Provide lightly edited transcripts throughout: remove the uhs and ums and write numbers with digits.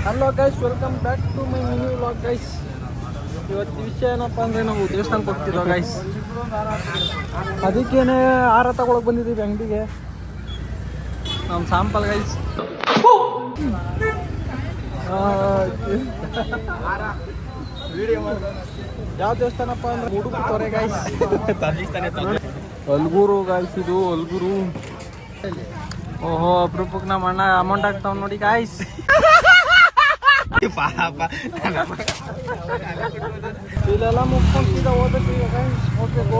Hello guys, welcome back to my mini vlog guys. ಇವತ್ತು ವಿಷಯ ಏನಪ್ಪ ಅಂದರೆ ನಾವು ದೇವಸ್ಥಾನಕ್ಕೆ ಹೋಗ್ತಿದ್ದೋ ಗೈಸ್. ಅದಕ್ಕೇನೆ ಆಹಾರ ತಗೊಳಕ್ಕೆ ಬಂದಿದ್ದೀವಿ ಅಂಗಡಿಗೆ. ನಮ್ಮ ಸಾಂಪಲ್ ಗೈಸ್. ಯಾವ ದೇವಸ್ಥಾನಪ್ಪ ಅಂದ್ರೆ ಹುಡುಕ್ತವ್ರೆ ಗೈಸ್. ಅಲ್ಗೂರು ಗೈಸ್, ಇದು ಅಲ್ಗೂರು. ಓಹೋ, ಅಪರೂಪಕ್ಕೆ ನಮ್ಮ ಅಣ್ಣ ಅಮೌಂಟ್ ಆಗ್ತಾವ್ ನೋಡಿ ಗಾಯ್ಸ್. ಇಲ್ಲೆಲ್ಲ ಮುಗ್ಕೊಂಡು ಸೀದಾ ಹೋಗ್ಬೇಕು ಈಗ ಗಾಯ್ಸ್. ಹೋಗ್ಬೇಕು.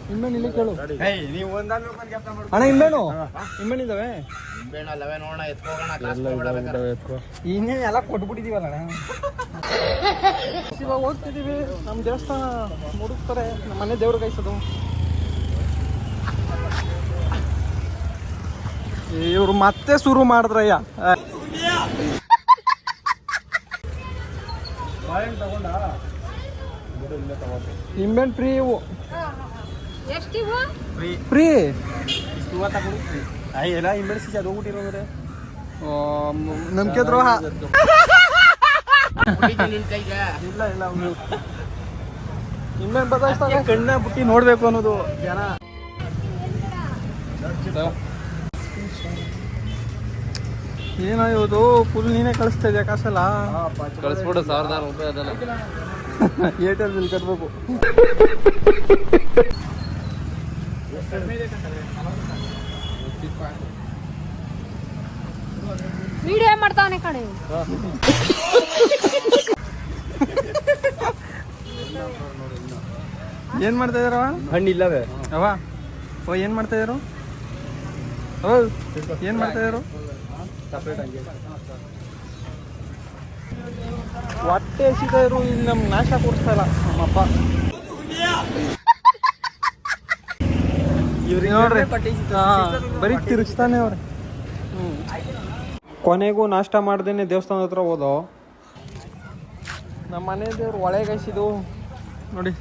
ನಿಂಬೆಣ್ಣು ಇಲ್ಲಿ ಕೇಳು ಅಣ್ಣ. ನಿಂಬೆಣ್ಣಿದ್ದಾವೆ ಇನ್ನೇನು ಎಲ್ಲ ಕೊಟ್ಬಿಟ್ಟಿದೀವಲ್ಲ ಅಣ್ಣ. ಇವಾಗ ಹೋಗ್ತಿದ್ದೀವಿ. ನಮ್ಮ ದೇವಸ್ಥಾನ ಮುಡುಕ್ತಾರೆ. ನಮ್ಮ ಮನೆ ದೇವ್ರು ಗಾಯ್ಸದು. ಇವ್ರು ಮತ್ತೆ ಶುರು ಮಾಡಿದ್ರಯ್ಯ. ನಿಂಬೆಣ್ಣು ಫ್ರೀ. ಇವು ಫ್ರೀ ಎಲ್ಲ ಹಿಂಬೆಣ್ಣು ಸಿಚಿ ಅದು ಹೋಗ್ಬಿಟ್ಟಿರೋದ್ರೆ ನಂಬಿಕೆ ದ್ರೋಹ. ಇಲ್ಲ ಇಲ್ಲ, ಹಿಂಬೆಣ್ಣು ಬದಲಾಯಿಸ್ತಾರೆ. ಕಣ್ಣ ಬುಟ್ಟಿ ನೋಡ್ಬೇಕು ಅನ್ನೋದು ಜನ. ಏನಾಗೋದು ಫುಲ್ ನೀನೇ ಕಳಿಸ್ತಾ ಇದೆಯಾ ಕಾಸೆಲ್ಲ? ಕಳಿಸ್ಬಿಡು, 1000 ರೂಪಾಯಿ ಅದಲ್ಲ. ಏರ್ಟೆಲ್ ಬಿಲ್ ಕಟ್ಬೇಕು. ವಿಡಿಯೋ ಮಾಡ್ತಾವನೆ ಕಣೆ. ಏನ್ ಮಾಡ್ತಾ ಇದಾರವ? ಹಣ್ಣಿಲ್ಲವೇ ಅವ ಓ, ಏನ್ ಮಾಡ್ತಾ ಇದಾರು? ಏನ್ ಮಾಡ್ತಾ ಇದಾರು? ಹೊಟ್ಟೆ ಎಸಿತಾ ಇರು. ಇಲ್ಲಿ ನಮ್ಗೆ ನಾಶ ಕೊಡಿಸ್ತಾ ಇಲ್ಲ ನಮ್ಮಪ್ಪ. ಇವ್ರಿಗೆ ನೋಡ್ರಿ, ಬರೀ ತಿರುಗಿಸ್ತಾನೆ ಅವ್ರೆ. ಕೊನೆಗೂ ನಾಷ್ಟ ಮಾಡ್ದೇನೆ ದೇವಸ್ಥಾನದ ಹತ್ರ ಹೋದೋ. ನಮ್ಮ ಮನೆ ದೇವ್ರು ಒಳಗೈಸಿದು ನೋಡಿ.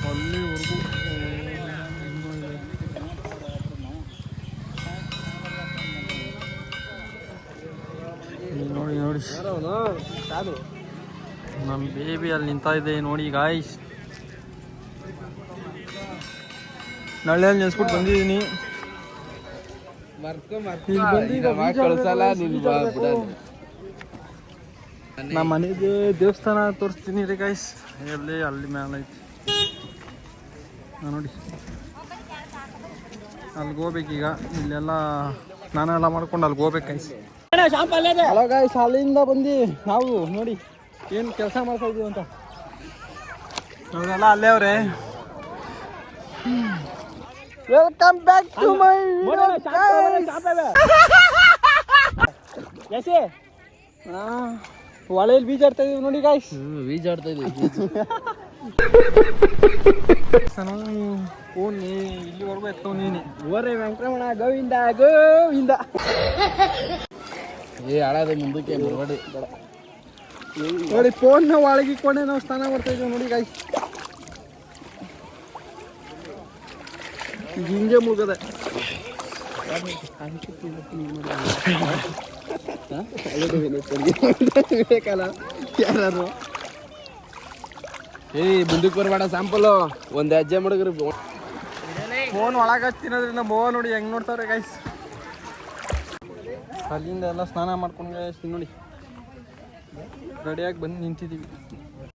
ಅಲ್ಲಿವರೆಗೂ ನೋಡಿ ನೋಡಿ. ನಮ್ಮ ಬೇಬಿ ಅಲ್ಲಿ ನಿಂತ ಇದೆ ನೋಡಿ ಗಾಯ್ಸ್. ನಳ್ಳಿಯಲ್ಲಿ ನೆನೆಸ್ಬಿಟ್ಟು ಬಂದಿದ್ದೀನಿ. ನಮ್ಮ ಮನೆಗೆ ದೇವಸ್ಥಾನ ತೋರಿಸ್ತೀನಿ ರೀ ಗಾಯ್ಸ್. ಎಲ್ಲಿ ಅಲ್ಲಿ ಮ್ಯಾಲ ಐತಿ ನೋಡಿ. ಅಲ್ಲಿಗೆ ಹೋಗ್ಬೇಕೀಗ. ಇಲ್ಲೆಲ್ಲ ಸ್ನಾನ ಎಲ್ಲ ಮಾಡ್ಕೊಂಡು ಅಲ್ಲಿಗೆ ಹೋಗ್ಬೇಕು ಗಾಯ್ಸ್. ಹಲೋ ಗಾಯ್ಸ್, ಅಲ್ಲಿಂದ ಬಂದು ನಾವು ನೋಡಿ ಏನು ಕೆಲಸ ಮಾಡ್ತಾ ಇದೀವಿ ಅಂತ. ಅವರೆಲ್ಲ ಅಲ್ಲೇ ಅವ್ರೆ. ವೆಲ್ಕಮ್ ಬ್ಯಾಕ್ ಟು ಮೈ ಹೊಳೆಯಲ್ಲಿ ಬೀಜ ಆಡ್ತಾ ಇದೀವಿ ನೋಡಿ ಗಾಯ್ಸ್. ಬೀಜ ಆಡ್ತಾ ಇದೀವಿ. ಇಲ್ಲಿವರೆಗೂ ಎತ್ತವ್ ನೀನೆ. ಓರೇ ವೆಂಕಟರಮಣ ಗೋವಿಂದ ಗೋವಿಂದ. ಹಾಳಾದ ಮುಂದಕ್ಕೆ ಬರಬೇಡಿ ನೋಡಿ. ಫೋನ್ನ ಒಳಗಿಕೊಂಡೆ ನಾವು ಸ್ನಾನ ಮಾಡ್ತಾ ಇದ್ದೀವಿ ನೋಡಿ ಗಾಯ್ಸ್. ಹಿಂಗೆ ಮುಗದೆ ಯಾರು ಮುಂದಕ್ಕೆ ಬರಬೇಡ. ಸ್ಯಾಂಪಲು ಒಂದು ಹೆಜ್ಜೆ ಮಾಡಿದ್ರಿ. ಫೋನ್ ಒಳಗೆ ಹಚ್ತಿನೋದ್ರಿಂದ ಮೋ ನೋಡಿ ಹೆಂಗ್ ನೋಡ್ತಾವ್ರೆ ಗಾಯ್ಸ್. ಅಲ್ಲಿಂದ ಎಲ್ಲ ಸ್ನಾನ ಮಾಡ್ಕೊಂಡು ಗಾಯ್ಸ್ ನೋಡಿ ರೆಡಿಯಾಗಿ ಬಂದು ನಿಂತಿದ್ದೀವಿ.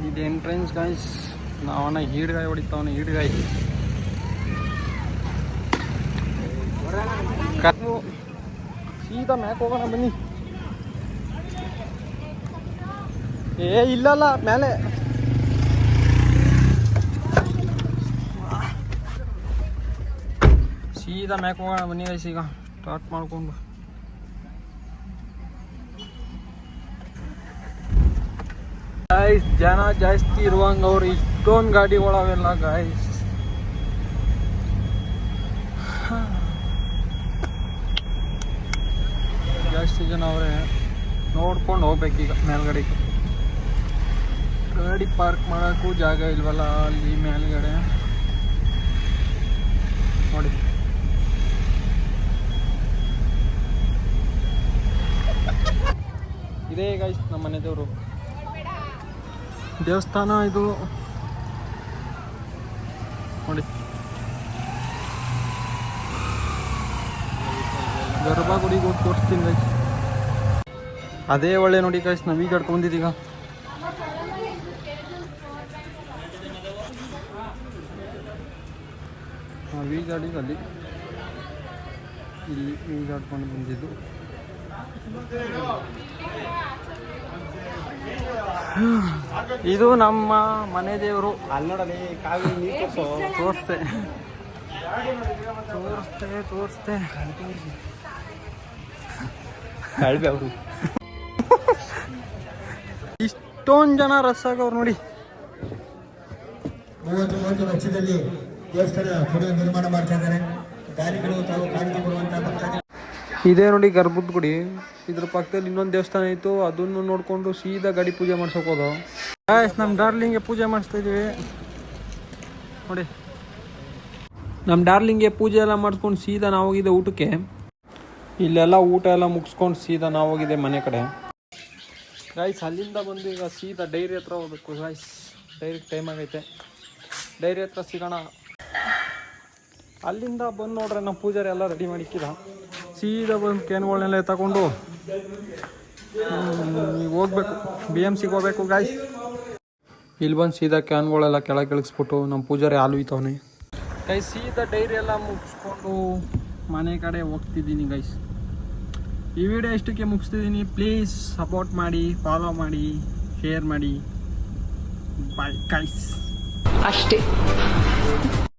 ಇದು ಎಂಟ್ರೆನ್ಸ್ ಗಾಯ್ಸ್. ನಾವನ್ನ ಹೀಡ್ಗಾಯಿ ಹೊಡಿತಾವನ ಹೀಡ್ಗಾಯಿ. ಸೀದಾ ಮ್ಯಾಕ್ ಹೋಗೋಣ ಬನ್ನಿ. ಇಲ್ಲಲ್ಲ ಮೇಲೆ. ಸೀದಾ ಮ್ಯಾಕ್ ಹೋಗೋಣ ಬನ್ನಿ ಗೈಸ್. ಈಗ ಸ್ಟಾರ್ಟ್ ಮಾಡ್ಕೊಂಡು ಗಾಯ್ಸ್. ಜನ ಜಾಸ್ತಿ ಇರುವಂಗ ಅವ್ರು ಇಷ್ಟೊಂದು ಗಾಡಿಗಳವೆಲ್ಲ ಗಾಯ್ಸ್. ಜಾಸ್ತಿ ಜನ ಅವರೇ. ನೋಡ್ಕೊಂಡು ಹೋಗ್ಬೇಕೀಗ ಮೇಲ್ಗಡೆಗೆ. ಗಾಡಿ ಪಾರ್ಕ್ ಮಾಡೋಕ್ಕೂ ಜಾಗ ಇಲ್ವಲ್ಲ ಅಲ್ಲಿ ಮೇಲ್ಗಡೆ ನೋಡಿ. ಇದೇ ಗೈಸ್ ನಮ್ಮ ಮನೆ ದೇವರು. ದೇವಸ್ಥಾನ ಇದು ನೋಡಿ, ಗರ್ಭಗುಡಿಗೆ ಹೋಗಿ ತೋರಿಸ್ತೀನಿ ಗೈಸ್. ಅದೇ ಒಳ್ಳೆ ನೋಡಿ ಗೈಸ್, ನಾವು ಈಗ ಬಂದಿದ್ದೀಗ. ಈಜಾಡಿಗೆ ಅಲ್ಲಿ ಇಲ್ಲಿ ಈಜಾಡ್ಕೊಂಡು ಬಂದಿದ್ದು. ಇದು ನಮ್ಮ ಮನೆ ದೇವರು. ಅಲ್ಲಿ ನೋಡಲಿ ಕಾವಿ ನೀರು ತೋರಿಸ್ತೆ ಕಳ್ಬೆ ಅವರು ಇಷ್ಟೊಂದು ಜನ ರಸ್ ಆಗವ್ರು ನೋಡಿ. 30 ಲಕ್ಷದಲ್ಲಿ ದೇವಸ್ಥಾನ ಪುನಃ ನಿರ್ಮಾಣ ಮಾಡ್ತಾ ಇದ್ದಾರೆ. ದಾನಿಗಳು ತಾವು ಕಾಣಿಕೆ ಕೊಡುವಂತಹ ಭಕ್ತಾದಿಗಳು. ಇದೇ ನೋಡಿ ಗರ್ಭದ ಗುಡಿ. ಇದ್ರ ಪಕ್ಕದಲ್ಲಿ ಇನ್ನೊಂದು ದೇವಸ್ಥಾನ ಇತ್ತು, ಅದನ್ನು ನೋಡಿಕೊಂಡು ಸೀದಾ ಗಾಡಿ ಪೂಜೆ ಮಾಡ್ಸೋಕೆ ಹೋದೋ. ನಮ್ಮ ಡಾರ್ಲಿಂಗ್ಗೆ ಪೂಜೆ ಮಾಡಿಸ್ತಾ ಇದೀವಿ ನೋಡಿ. ನಮ್ಮ ಡಾರ್ಲಿಂಗ್ಗೆ ಪೂಜೆ ಎಲ್ಲ ಮಾಡಿಸ್ಕೊಂಡು ಸೀದಾ ನಾವು ಹೋಗಿದ್ದೆ ಊಟಕ್ಕೆ. ಇಲ್ಲೆಲ್ಲ ಊಟ ಎಲ್ಲ ಮುಗಿಸ್ಕೊಂಡು ಸೀದಾ ನಾವು ಹೋಗಿದ್ದೆ ಮನೆ ಕಡೆ. ಗಾಯ್ಸ್ ಅಲ್ಲಿಂದ ಬಂದು ಈಗ ಸೀದಾ ಡೈರಿ ಹತ್ರ ಹೋಗ್ಬೇಕು ಗಾಯ್ಸ್. ಡೈರಿಗೆ ಟೈಮ್ ಆಗೈತೆ, ಡೈರಿ ಹತ್ರ ಸಿಗೋಣ. ಅಲ್ಲಿಂದ ಬಂದು ನೋಡ್ರೆ ನಮ್ಮ ಪೂಜಾರಿ ಎಲ್ಲ ರೆಡಿ ಮಾಡಿಕ್ಕಿದ. ಸೀದಾ ಬಂದು ಕೇನ್ಗಳನ್ನೆಲ್ಲ ತಗೊಂಡು ಈಗ ಹೋಗ್ಬೇಕು, BMCಗೆ ಹೋಗ್ಬೇಕು ಗಾಯ್ಸ್. ಇಲ್ಲಿ ಬಂದು ಸೀದಾ ಕ್ಯಾನ್ಗಳೆಲ್ಲ ಕೆಳಗೆ ಇಳಿಸ್ಬಿಟ್ಟು ನಮ್ಮ ಪೂಜಾರಿ ಹಾಲು ಇತ್ತವನೆ ಗೈಸ್. ಸೀದಾ ಡೈರಿ ಎಲ್ಲ ಮುಗಿಸ್ಕೊಂಡು ಮನೆ ಕಡೆ ಹೋಗ್ತಿದ್ದೀನಿ ಗೈಸ್. ಈ ವಿಡಿಯೋ ಇಷ್ಟಕ್ಕೆ ಮುಗಿಸ್ತಿದ್ದೀನಿ. ಪ್ಲೀಸ್ ಸಪೋರ್ಟ್ ಮಾಡಿ, ಫಾಲೋ ಮಾಡಿ, ಶೇರ್ ಮಾಡಿ. Bye guys. ಅಷ್ಟೇ.